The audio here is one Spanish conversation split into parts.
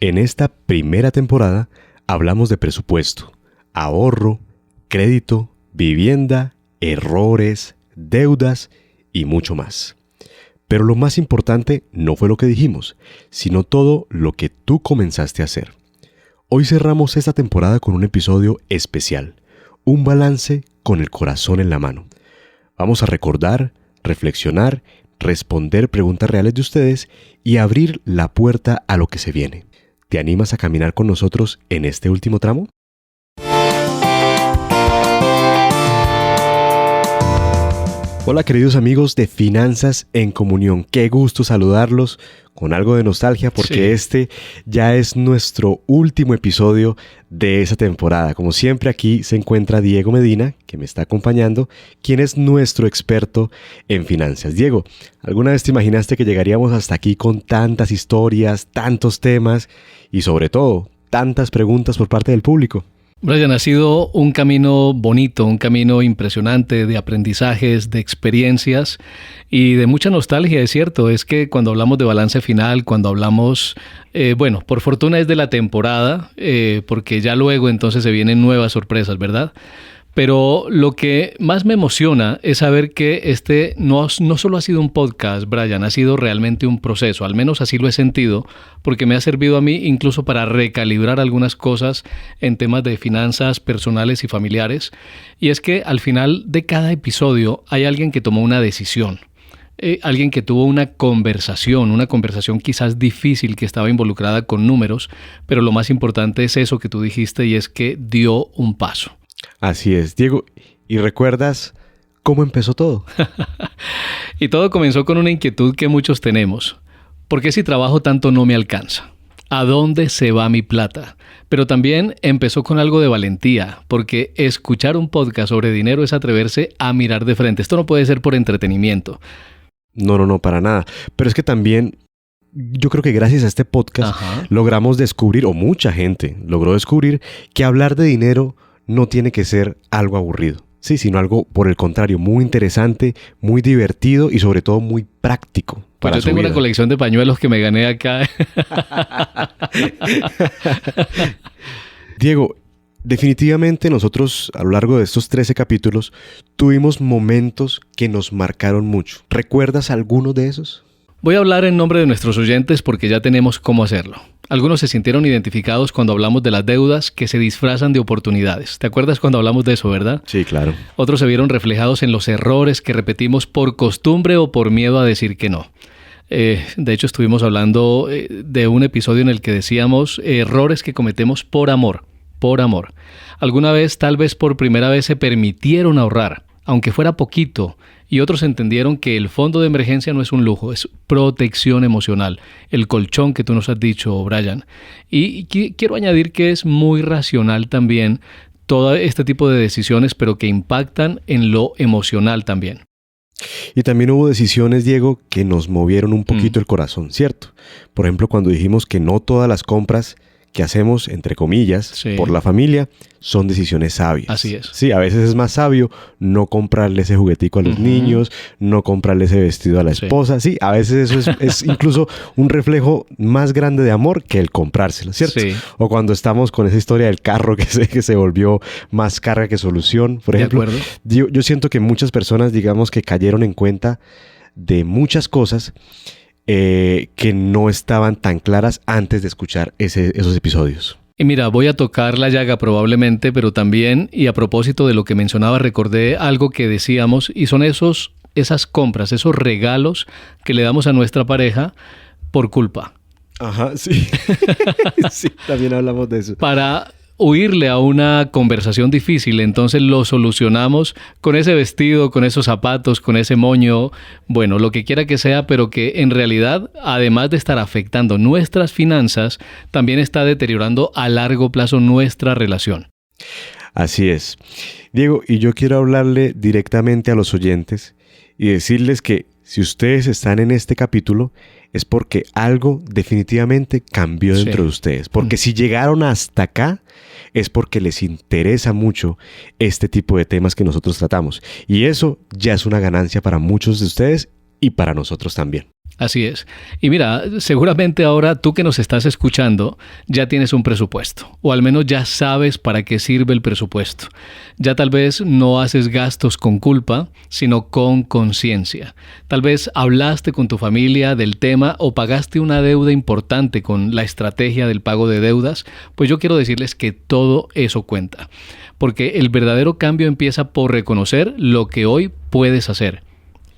En esta primera temporada hablamos de presupuesto, ahorro, crédito, vivienda, errores, deudas y mucho más. Pero lo más importante no fue lo que dijimos, sino todo lo que tú comenzaste a hacer. Hoy cerramos esta temporada con un episodio especial, un balance con el corazón en la mano. Vamos a recordar, reflexionar, responder preguntas reales de ustedes y abrir la puerta a lo que se viene. ¿Te animas a caminar con nosotros en este último tramo? Hola queridos amigos de Finanzas en Comunión, qué gusto saludarlos con algo de nostalgia porque Este ya es nuestro último episodio de esa temporada. Como siempre aquí se encuentra Diego Medina, que me está acompañando, quien es nuestro experto en finanzas. Diego, ¿alguna vez te imaginaste que llegaríamos hasta aquí con tantas historias, tantos temas y sobre todo tantas preguntas por parte del público? Brian, ha sido un camino bonito, un camino impresionante de aprendizajes, de experiencias y de mucha nostalgia, es cierto. Es que cuando hablamos de balance final, cuando hablamos, por fortuna es de la temporada, porque ya luego entonces se vienen nuevas sorpresas, ¿verdad? Pero lo que más me emociona es saber que este no solo ha sido un podcast, Brian, ha sido realmente un proceso, al menos así lo he sentido, porque me ha servido a mí incluso para recalibrar algunas cosas en temas de finanzas personales y familiares. Y es que al final de cada episodio hay alguien que tomó una decisión. Alguien que tuvo una conversación quizás difícil que estaba involucrada con números, pero lo más importante es eso que tú dijiste y es que dio un paso. Así es, Diego. ¿Y recuerdas cómo empezó todo? Y todo comenzó con una inquietud que muchos tenemos. ¿Por qué si trabajo tanto no me alcanza? ¿A dónde se va mi plata? Pero también empezó con algo de valentía, porque escuchar un podcast sobre dinero es atreverse a mirar de frente. Esto no puede ser por entretenimiento. No, para nada. Pero es que también yo creo que gracias a este podcast logramos descubrir, o mucha gente logró descubrir, que hablar de dinero no tiene que ser algo aburrido, sí, sino algo, por el contrario, muy interesante, muy divertido y sobre todo muy práctico. Pues yo tengo una colección de pañuelos que me gané acá. Diego, definitivamente nosotros a lo largo de estos 13 capítulos tuvimos momentos que nos marcaron mucho. ¿Recuerdas alguno de esos? Voy a hablar en nombre de nuestros oyentes porque ya tenemos cómo hacerlo. Algunos se sintieron identificados cuando hablamos de las deudas que se disfrazan de oportunidades. ¿Te acuerdas cuando hablamos de eso, verdad? Sí, claro. Otros se vieron reflejados en los errores que repetimos por costumbre o por miedo a decir que no. De hecho, estuvimos hablando de un episodio en el que decíamos errores que cometemos por amor. Por amor. Alguna vez, tal vez por primera vez, se permitieron ahorrar, aunque fuera poquito, y otros entendieron que el fondo de emergencia no es un lujo, es protección emocional, el colchón que tú nos has dicho, Brian. Y quiero añadir que es muy racional también todo este tipo de decisiones, pero que impactan en lo emocional también. Y también hubo decisiones, Diego, que nos movieron un poquito el corazón, ¿cierto? Por ejemplo, cuando dijimos que no todas las compras que hacemos, entre comillas, por la familia, son decisiones sabias. Así es. Sí, a veces es más sabio no comprarle ese juguetico a los niños, no comprarle ese vestido a la esposa. Sí, a veces eso es incluso un reflejo más grande de amor que el comprárselo, ¿cierto? Sí. O cuando estamos con esa historia del carro que se volvió más carga que solución, por ejemplo. De acuerdo. Yo siento que muchas personas, digamos, que cayeron en cuenta de muchas cosas que no estaban tan claras antes de escuchar esos episodios. Y mira, voy a tocar la llaga probablemente, pero también, y a propósito de lo que mencionaba, recordé algo que decíamos, y son esas compras, esos regalos que le damos a nuestra pareja por culpa. Ajá, sí. Sí, también hablamos de eso. Para huirle a una conversación difícil, entonces lo solucionamos con ese vestido, con esos zapatos, con ese moño, bueno, lo que quiera que sea, pero que en realidad, además de estar afectando nuestras finanzas, también está deteriorando a largo plazo nuestra relación. Así es. Diego, y yo quiero hablarle directamente a los oyentes y decirles que si ustedes están en este capítulo es porque algo definitivamente cambió dentro de ustedes. Porque si llegaron hasta acá es porque les interesa mucho este tipo de temas que nosotros tratamos. Y eso ya es una ganancia para muchos de ustedes y para nosotros también. Así es. Y mira, seguramente ahora tú que nos estás escuchando ya tienes un presupuesto, o al menos ya sabes para qué sirve el presupuesto. Ya tal vez no haces gastos con culpa, sino con conciencia. Tal vez hablaste con tu familia del tema o pagaste una deuda importante con la estrategia del pago de deudas. Pues yo quiero decirles que todo eso cuenta, porque el verdadero cambio empieza por reconocer lo que hoy puedes hacer.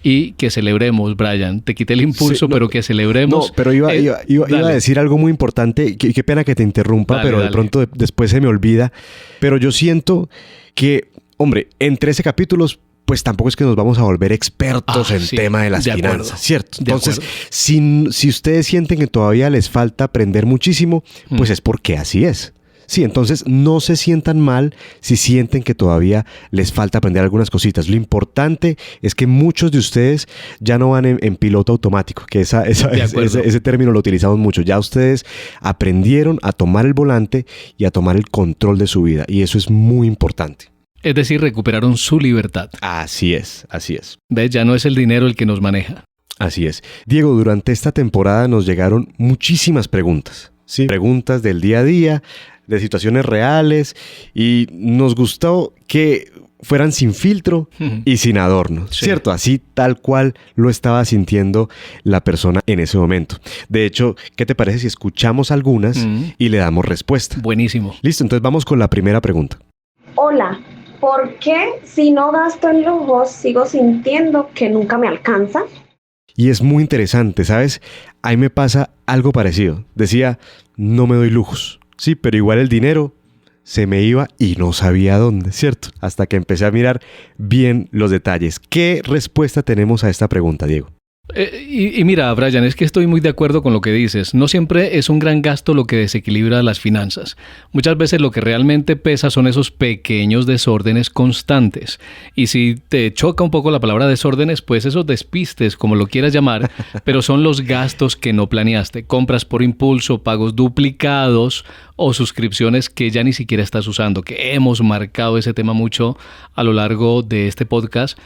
Y que celebremos, Brian. Te quité el impulso, sí, pero que celebremos. No, pero iba a decir algo muy importante. Qué pena que te interrumpa, dale, pero de pronto después se me olvida. Pero yo siento que, hombre, en 13 capítulos, pues tampoco es que nos vamos a volver expertos en tema de las finanzas, ¿cierto? Entonces, si ustedes sienten que todavía les falta aprender muchísimo, pues es porque así es. Sí, entonces no se sientan mal si sienten que todavía les falta aprender algunas cositas. Lo importante es que muchos de ustedes ya no van en piloto automático, que ese término lo utilizamos mucho. Ya ustedes aprendieron a tomar el volante y a tomar el control de su vida, y eso es muy importante. Es decir, recuperaron su libertad. Así es, así es. ¿Ves? Ya no es el dinero el que nos maneja. Así es. Diego, durante esta temporada nos llegaron muchísimas preguntas. Sí, preguntas del día a día, de situaciones reales, y nos gustó que fueran sin filtro y sin adorno, sí. ¿Cierto? Así tal cual lo estaba sintiendo la persona en ese momento. De hecho, ¿qué te parece si escuchamos algunas y le damos respuesta? Buenísimo. Listo, entonces vamos con la primera pregunta. Hola, ¿por qué si no gasto en lujos sigo sintiendo que nunca me alcanza? Y es muy interesante, ¿sabes? A mí me pasa algo parecido. Decía, no me doy lujos. Sí, pero igual el dinero se me iba y no sabía dónde, ¿cierto? Hasta que empecé a mirar bien los detalles. ¿Qué respuesta tenemos a esta pregunta, Diego? Y mira, Brian, es que estoy muy de acuerdo con lo que dices. No siempre es un gran gasto lo que desequilibra las finanzas. Muchas veces lo que realmente pesa son esos pequeños desórdenes constantes. Y si te choca un poco la palabra desórdenes, pues esos despistes, como lo quieras llamar, pero son los gastos que no planeaste. Compras por impulso, pagos duplicados o suscripciones que ya ni siquiera estás usando, que hemos marcado ese tema mucho a lo largo de este podcast.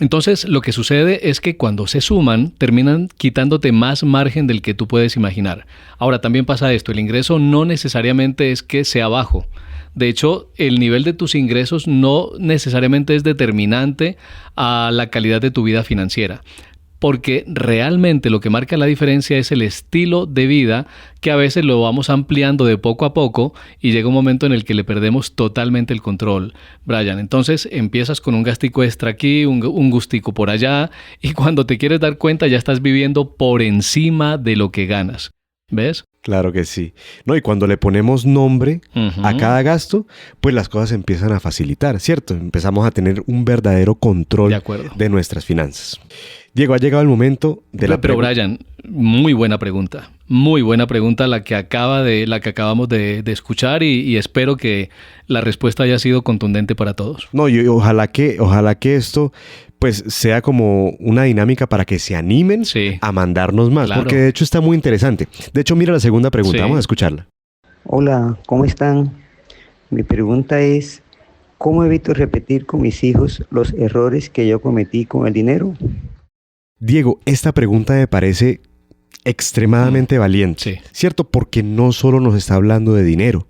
Entonces, lo que sucede es que cuando se suman, terminan quitándote más margen del que tú puedes imaginar. Ahora, también pasa esto, el ingreso no necesariamente es que sea bajo. De hecho, el nivel de tus ingresos no necesariamente es determinante a la calidad de tu vida financiera. Porque realmente lo que marca la diferencia es el estilo de vida, que a veces lo vamos ampliando de poco a poco y llega un momento en el que le perdemos totalmente el control, Brian. Entonces empiezas con un gastico extra aquí, un gustico por allá, y cuando te quieres dar cuenta ya estás viviendo por encima de lo que ganas. ¿Ves? Claro que sí. No, y cuando le ponemos nombre a cada gasto, pues las cosas empiezan a facilitar, ¿cierto? Empezamos a tener un verdadero control de nuestras finanzas. Diego, ha llegado el momento de la pregunta. Pero Brian, muy buena pregunta la que acabamos de escuchar, y espero que la respuesta haya sido contundente para todos. No, y ojalá que esto pues sea como una dinámica para que se animen a mandarnos más, porque de hecho está muy interesante. De hecho, mira la segunda pregunta, vamos a escucharla. Hola, ¿cómo están? Mi pregunta es, ¿cómo evito repetir con mis hijos los errores que yo cometí con el dinero? Diego, esta pregunta me parece extremadamente valiente, ¿cierto? Porque no solo nos está hablando de dinero,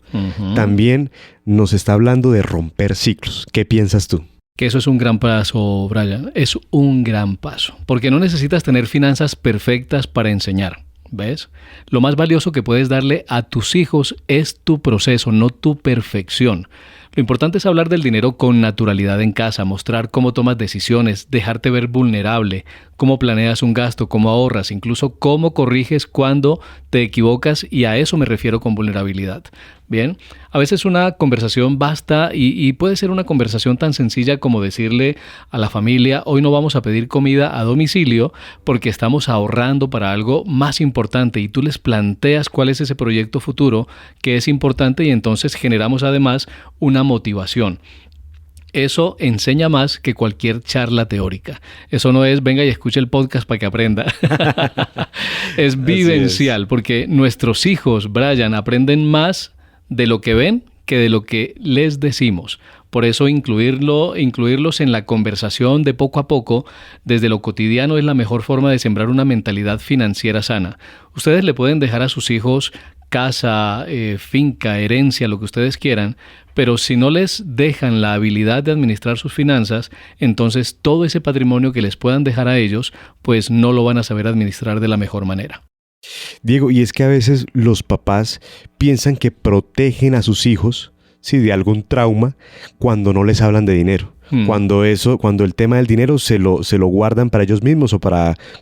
también nos está hablando de romper ciclos. ¿Qué piensas tú? Que eso es un gran paso, Brian. Es un gran paso. Porque no necesitas tener finanzas perfectas para enseñar. ¿Ves? Lo más valioso que puedes darle a tus hijos es tu proceso, no tu perfección. Lo importante es hablar del dinero con naturalidad en casa, mostrar cómo tomas decisiones, dejarte ver vulnerable, cómo planeas un gasto, cómo ahorras, incluso cómo corriges cuando te equivocas, y a eso me refiero con vulnerabilidad. Bien, a veces una conversación basta y puede ser una conversación tan sencilla como decirle a la familia: hoy no vamos a pedir comida a domicilio porque estamos ahorrando para algo más importante, y tú les planteas cuál es ese proyecto futuro que es importante, y entonces generamos además una motivación. Eso enseña más que cualquier charla teórica. Eso no es venga y escuche el podcast para que aprenda. Es vivencial, porque nuestros hijos, Brian, aprenden más de lo que ven que de lo que les decimos. Por eso incluirlos en la conversación de poco a poco, desde lo cotidiano, es la mejor forma de sembrar una mentalidad financiera sana. Ustedes le pueden dejar a sus hijos casa, finca, herencia, lo que ustedes quieran, pero si no les dejan la habilidad de administrar sus finanzas, entonces todo ese patrimonio que les puedan dejar a ellos, pues no lo van a saber administrar de la mejor manera. Diego, y es que a veces los papás piensan que protegen a sus hijos, sí, de algún trauma cuando no les hablan de dinero. Cuando el tema del dinero se lo guardan para ellos mismos o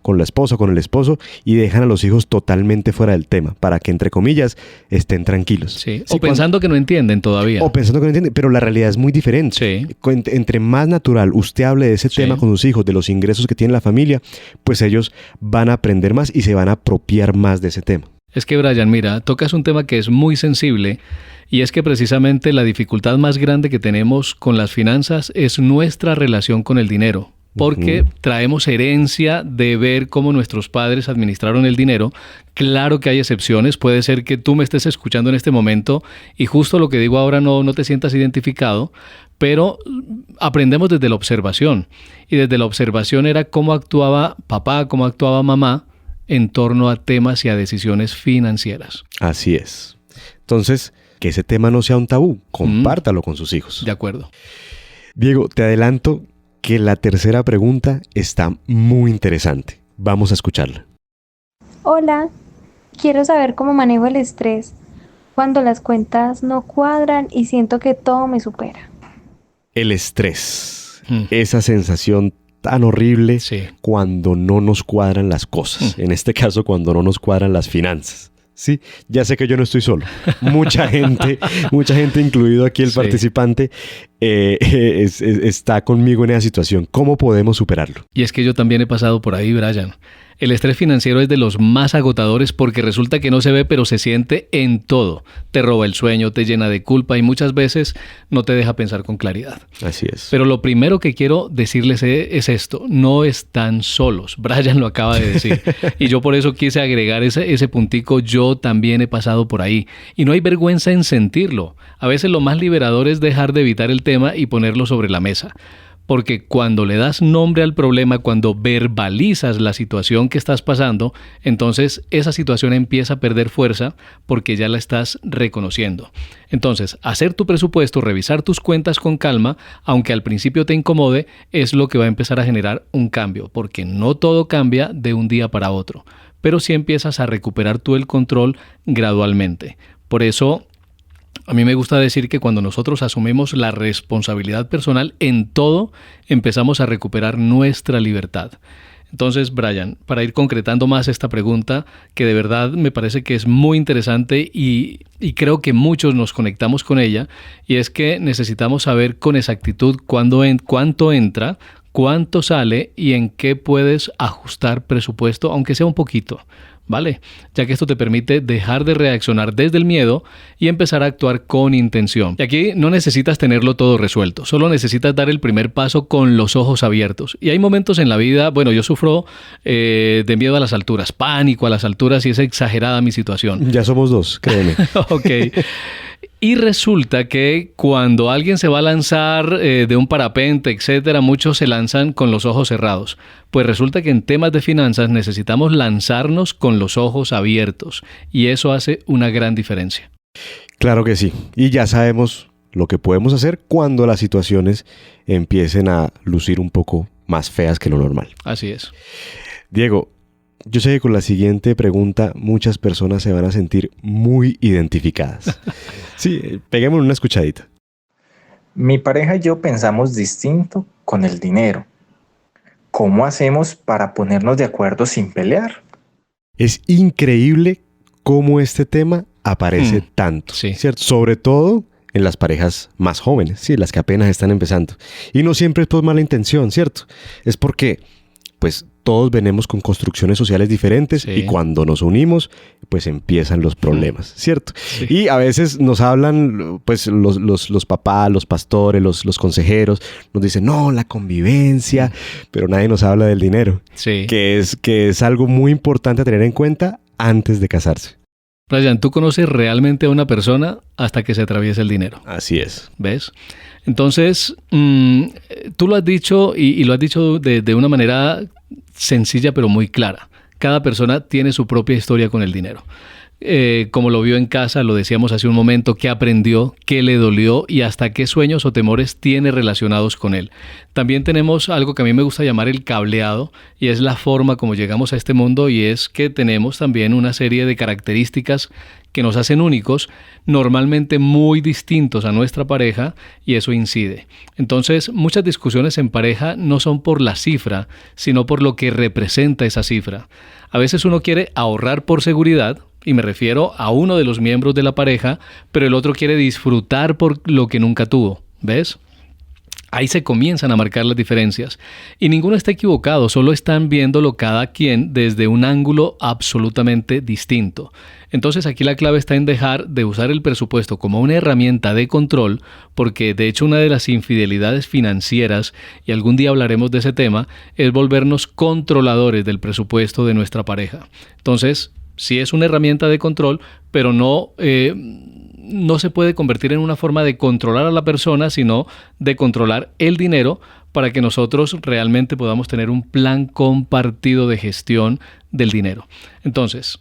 con la esposa o con el esposo y dejan a los hijos totalmente fuera del tema para que, entre comillas, estén tranquilos. Sí. O pensando que no entienden todavía. O pensando que no entienden, pero la realidad es muy diferente. Sí. Entre más natural usted hable de ese tema con sus hijos, de los ingresos que tiene la familia, pues ellos van a aprender más y se van a apropiar más de ese tema. Es que, Brian, mira, tocas un tema que es muy sensible. Y es que precisamente la dificultad más grande que tenemos con las finanzas es nuestra relación con el dinero, porque traemos herencia de ver cómo nuestros padres administraron el dinero. Claro que hay excepciones, puede ser que tú me estés escuchando en este momento y justo lo que digo ahora no te sientas identificado, pero aprendemos desde la observación. Y desde la observación era cómo actuaba papá, cómo actuaba mamá en torno a temas y a decisiones financieras. Así es. Entonces, que ese tema no sea un tabú, compártalo con sus hijos. De acuerdo. Diego, te adelanto que la tercera pregunta está muy interesante. Vamos a escucharla. Hola, quiero saber cómo manejo el estrés cuando las cuentas no cuadran y siento que todo me supera. El estrés, esa sensación tan horrible cuando no nos cuadran las cosas. En este caso, cuando no nos cuadran las finanzas. Sí, ya sé que yo no estoy solo. Mucha gente, incluido aquí el participante, está conmigo en esa situación. ¿Cómo podemos superarlo? Y es que yo también he pasado por ahí, Brian. El estrés financiero es de los más agotadores porque resulta que no se ve, pero se siente en todo. Te roba el sueño, te llena de culpa y muchas veces no te deja pensar con claridad. Así es. Pero lo primero que quiero decirles es esto. No están solos. Brian lo acaba de decir. Y yo por eso quise agregar ese puntico. Yo también he pasado por ahí. Y no hay vergüenza en sentirlo. A veces lo más liberador es dejar de evitar el tema y ponerlo sobre la mesa. Porque cuando le das nombre al problema, cuando verbalizas la situación que estás pasando, entonces esa situación empieza a perder fuerza porque ya la estás reconociendo. Entonces, hacer tu presupuesto, revisar tus cuentas con calma, aunque al principio te incomode, es lo que va a empezar a generar un cambio, porque no todo cambia de un día para otro, pero sí empiezas a recuperar tú el control gradualmente. Por eso, a mí me gusta decir que cuando nosotros asumimos la responsabilidad personal en todo, empezamos a recuperar nuestra libertad. Entonces, Brian, para ir concretando más esta pregunta, que de verdad me parece que es muy interesante y creo que muchos nos conectamos con ella, y es que necesitamos saber con exactitud cuánto entra, cuánto sale y en qué puedes ajustar presupuesto, aunque sea un poquito. ¿Vale? Ya que esto te permite dejar de reaccionar desde el miedo y empezar a actuar con intención. Y aquí no necesitas tenerlo todo resuelto, solo necesitas dar el primer paso con los ojos abiertos. Y hay momentos en la vida, bueno, yo sufro de miedo a las alturas, pánico a las alturas, y es exagerada mi situación. Ya somos dos, créeme. Ok. Y resulta que cuando alguien se va a lanzar de un parapente, etcétera, muchos se lanzan con los ojos cerrados. Pues resulta que en temas de finanzas necesitamos lanzarnos con los ojos abiertos. Y eso hace una gran diferencia. Claro que sí. Y ya sabemos lo que podemos hacer cuando las situaciones empiecen a lucir un poco más feas que lo normal. Así es. Diego, yo sé que con la siguiente pregunta muchas personas se van a sentir muy identificadas. Sí, peguémosle una escuchadita. Mi pareja y yo pensamos distinto con el dinero. ¿Cómo hacemos para ponernos de acuerdo sin pelear? Es increíble cómo este tema aparece tanto, ¿cierto? Sobre todo en las parejas más jóvenes, sí, las que apenas están empezando. Y no siempre es por mala intención, ¿cierto? Es porque, pues, todos venimos con construcciones sociales diferentes y cuando nos unimos, pues empiezan los problemas, ¿cierto? Sí. Y a veces nos hablan, pues, los papás, los pastores, los consejeros, nos dicen, no, la convivencia, pero nadie nos habla del dinero, que es algo muy importante a tener en cuenta antes de casarse. Brian, tú conoces realmente a una persona hasta que se atraviesa el dinero. Así es. ¿Ves? Entonces, tú lo has dicho y lo has dicho de una manera sencilla pero muy clara. Cada persona tiene su propia historia con el dinero. Como lo vio en casa, lo decíamos hace un momento, qué aprendió, qué le dolió y hasta qué sueños o temores tiene relacionados con él. También tenemos algo que a mí me gusta llamar el cableado, y es la forma como llegamos a este mundo, y es que tenemos también una serie de características que nos hacen únicos, normalmente muy distintos a nuestra pareja, y eso incide. Entonces, muchas discusiones en pareja no son por la cifra, sino por lo que representa esa cifra. A veces uno quiere ahorrar por seguridad, y me refiero a uno de los miembros de la pareja, pero el otro quiere disfrutar por lo que nunca tuvo, ¿ves? Ahí se comienzan a marcar las diferencias. Y ninguno está equivocado, solo están viéndolo cada quien desde un ángulo absolutamente distinto. Entonces aquí la clave está en dejar de usar el presupuesto como una herramienta de control, porque de hecho una de las infidelidades financieras, y algún día hablaremos de ese tema, es volvernos controladores del presupuesto de nuestra pareja. Entonces, sí es una herramienta de control, pero no se puede convertir en una forma de controlar a la persona, sino de controlar el dinero para que nosotros realmente podamos tener un plan compartido de gestión del dinero. Entonces,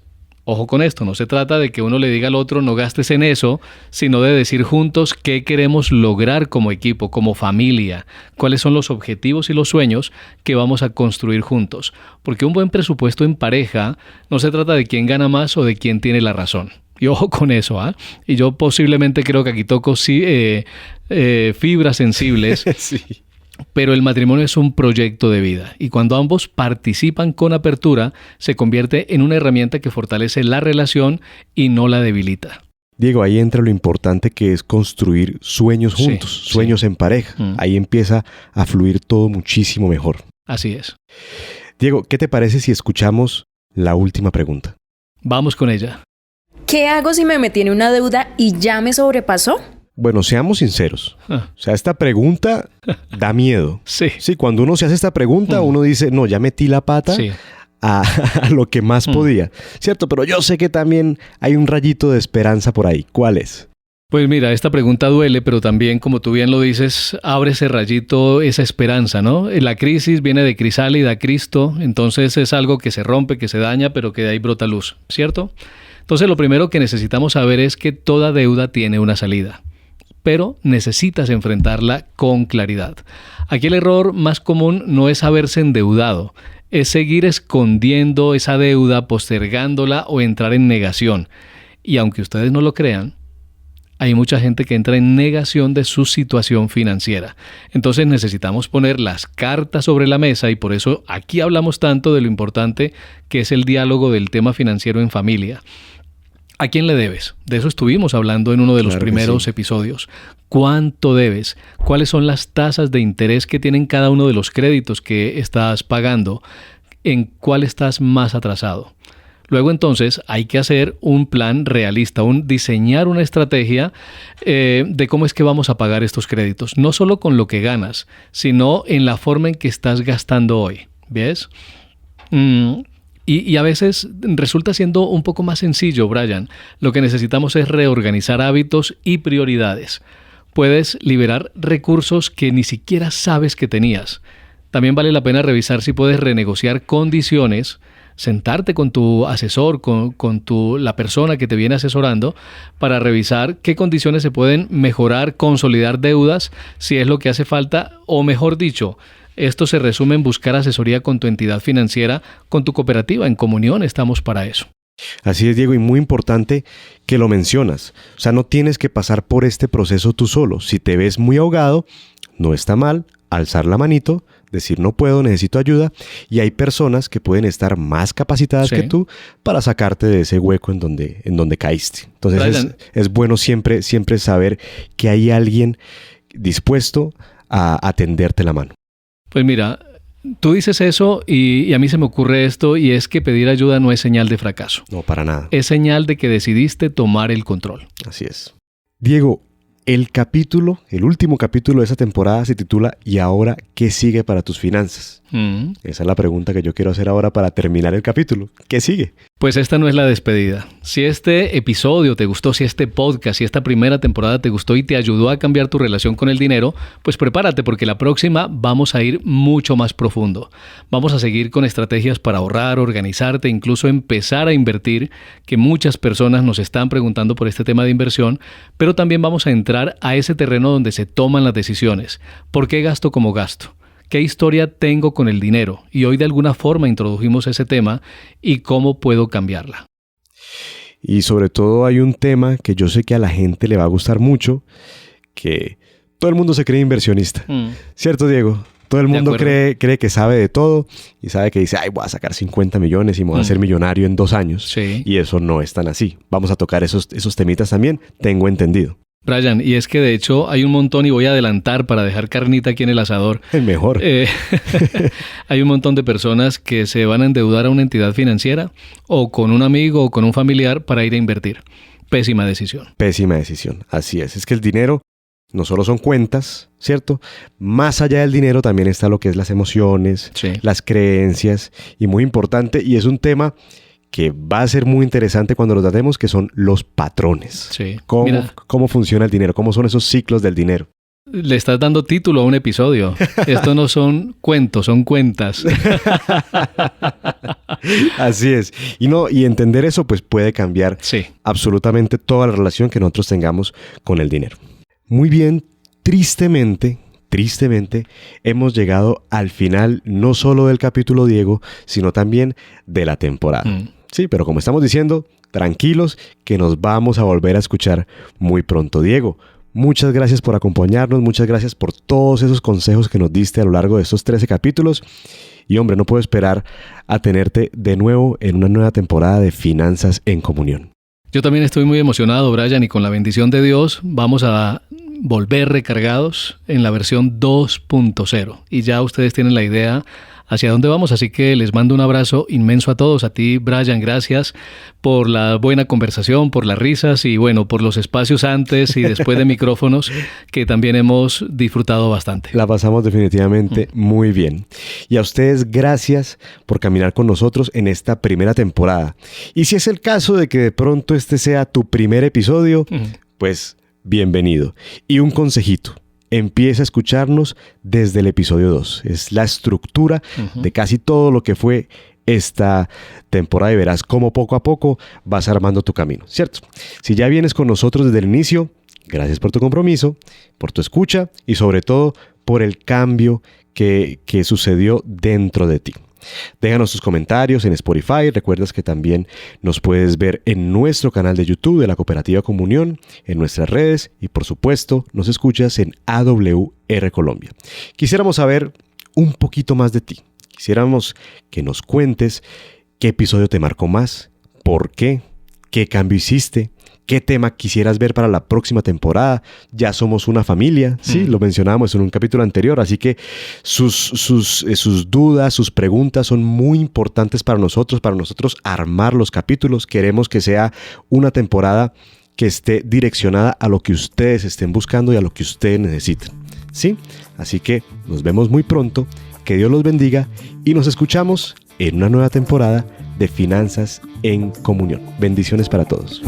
ojo con esto, no se trata de que uno le diga al otro no gastes en eso, sino de decir juntos qué queremos lograr como equipo, como familia, cuáles son los objetivos y los sueños que vamos a construir juntos. Porque un buen presupuesto en pareja no se trata de quién gana más o de quién tiene la razón. Y ojo con eso, ¿ah? Y yo posiblemente creo que aquí toco fibras sensibles. Sí. Pero el matrimonio es un proyecto de vida y cuando ambos participan con apertura, se convierte en una herramienta que fortalece la relación y no la debilita. Diego, ahí entra lo importante que es construir sueños juntos, sueños en pareja. Ahí empieza a fluir todo muchísimo mejor. Así es. Diego, ¿qué te parece si escuchamos la última pregunta? Vamos con ella. ¿Qué hago si me metí en una deuda y ya me sobrepasó? Bueno, seamos sinceros. O sea, esta pregunta da miedo. Sí. Sí, cuando uno se hace esta pregunta, uno dice, no, ya metí la pata a lo que más podía. ¿Cierto? Pero yo sé que también hay un rayito de esperanza por ahí. ¿Cuál es? Pues mira, esta pregunta duele, pero también, como tú bien lo dices, abre ese rayito, esa esperanza, ¿no? La crisis viene de crisálida, Cristo, entonces es algo que se rompe, que se daña, pero que de ahí brota luz, ¿cierto? Entonces lo primero que necesitamos saber es que toda deuda tiene una salida, pero necesitas enfrentarla con claridad. Aquí el error más común no es haberse endeudado, es seguir escondiendo esa deuda, postergándola o entrar en negación. Y aunque ustedes no lo crean, hay mucha gente que entra en negación de su situación financiera. Entonces necesitamos poner las cartas sobre la mesa y por eso aquí hablamos tanto de lo importante que es el diálogo del tema financiero en familia. ¿A quién le debes? De eso estuvimos hablando en uno de los primeros episodios. ¿Cuánto debes? ¿Cuáles son las tasas de interés que tienen cada uno de los créditos que estás pagando? ¿En cuál estás más atrasado? Luego entonces hay que hacer un plan realista, diseñar una estrategia de cómo es que vamos a pagar estos créditos. No solo con lo que ganas, sino en la forma en que estás gastando hoy. ¿Ves? Y a veces resulta siendo un poco más sencillo, Brian. Lo que necesitamos es reorganizar hábitos y prioridades. Puedes liberar recursos que ni siquiera sabes que tenías. También vale la pena revisar si puedes renegociar condiciones, sentarte con tu asesor, con la persona que te viene asesorando para revisar qué condiciones se pueden mejorar, consolidar deudas, si es lo que hace falta, o mejor dicho, esto se resume en buscar asesoría con tu entidad financiera, con tu cooperativa. En Comunión estamos para eso. Así es, Diego, y muy importante que lo mencionas. O sea, no tienes que pasar por este proceso tú solo. Si te ves muy ahogado, no está mal alzar la manito, decir no puedo, necesito ayuda, y hay personas que pueden estar más capacitadas que tú para sacarte de ese hueco en donde caíste. Entonces es bueno siempre saber que hay alguien dispuesto a tenderte la mano. Pues mira, tú dices eso y a mí se me ocurre esto, y es que pedir ayuda no es señal de fracaso. No, para nada. Es señal de que decidiste tomar el control. Así es. Diego, el último capítulo de esa temporada se titula ¿Y ahora qué sigue para tus finanzas? Esa es la pregunta que yo quiero hacer ahora para terminar el capítulo. ¿Qué sigue? Pues esta no es la despedida. Si este episodio te gustó, si este podcast, si esta primera temporada te gustó y te ayudó a cambiar tu relación con el dinero, pues prepárate porque la próxima vamos a ir mucho más profundo. Vamos a seguir con estrategias para ahorrar, organizarte, incluso empezar a invertir, que muchas personas nos están preguntando por este tema de inversión, pero también vamos a entrar a ese terreno donde se toman las decisiones. ¿Por qué gasto como gasto? ¿Qué historia tengo con el dinero? Y hoy de alguna forma introdujimos ese tema y cómo puedo cambiarla. Y sobre todo hay un tema que yo sé que a la gente le va a gustar mucho, que todo el mundo se cree inversionista. ¿Cierto, Diego? Todo el mundo cree que sabe de todo y sabe que dice, ay, voy a sacar 50 millones y me voy a hacer millonario en 2 años. Sí. Y eso no es tan así. Vamos a tocar esos temitas también, tengo entendido. Brian, y es que de hecho hay un montón, y voy a adelantar para dejar carnita aquí en el asador. El mejor. Hay un montón de personas que se van a endeudar a una entidad financiera o con un amigo o con un familiar para ir a invertir. Pésima decisión. Pésima decisión, así es. Es que el dinero no solo son cuentas, ¿cierto? Más allá del dinero también está lo que es las emociones, Sí. las creencias, y muy importante, y es un tema que va a ser muy interesante cuando lo tratemos, que son los patrones. Sí. ¿Cómo funciona el dinero? ¿Cómo son esos ciclos del dinero? Le estás dando título a un episodio. Esto no son cuentos, son cuentas. Así es. Y entender eso pues puede cambiar Sí. absolutamente toda la relación que nosotros tengamos con el dinero. Muy bien, tristemente, hemos llegado al final no solo del capítulo, Diego, sino también de la temporada. Sí, pero como estamos diciendo, tranquilos que nos vamos a volver a escuchar muy pronto. Diego, muchas gracias por acompañarnos, muchas gracias por todos esos consejos que nos diste a lo largo de estos 13 capítulos. Y hombre, no puedo esperar a tenerte de nuevo en una nueva temporada de Finanzas en Comunión. Yo también estoy muy emocionado, Brian, y con la bendición de Dios vamos a volver recargados en la versión 2.0. Y ya ustedes tienen la idea hacia dónde vamos, así que les mando un abrazo inmenso a todos. A ti, Brian, gracias por la buena conversación, por las risas y bueno, por los espacios antes y después de micrófonos que también hemos disfrutado bastante. La pasamos definitivamente muy bien. Y a ustedes, gracias por caminar con nosotros en esta primera temporada. Y si es el caso de que de pronto este sea tu primer episodio, pues bienvenido. Y un consejito. Empieza a escucharnos desde el episodio 2. Es la estructura de casi todo lo que fue esta temporada y verás cómo poco a poco vas armando tu camino, ¿cierto? Si ya vienes con nosotros desde el inicio, gracias por tu compromiso, por tu escucha y sobre todo por el cambio que sucedió dentro de ti. Déjanos tus comentarios en Spotify. Recuerdas que también nos puedes ver en nuestro canal de YouTube de la Cooperativa Comunión, en nuestras redes y por supuesto nos escuchas en AWR Colombia. Quisiéramos saber un poquito más de ti. Quisiéramos que nos cuentes qué episodio te marcó más, por qué cambio hiciste, qué tema quisieras ver para la próxima temporada. Ya somos una familia, sí, lo mencionábamos en un capítulo anterior, así que sus dudas, sus preguntas son muy importantes para nosotros armar los capítulos. Queremos que sea una temporada que esté direccionada a lo que ustedes estén buscando y a lo que ustedes necesiten, ¿sí? Así que nos vemos muy pronto, que Dios los bendiga y nos escuchamos en una nueva temporada de Finanzas en Comunión. Bendiciones para todos.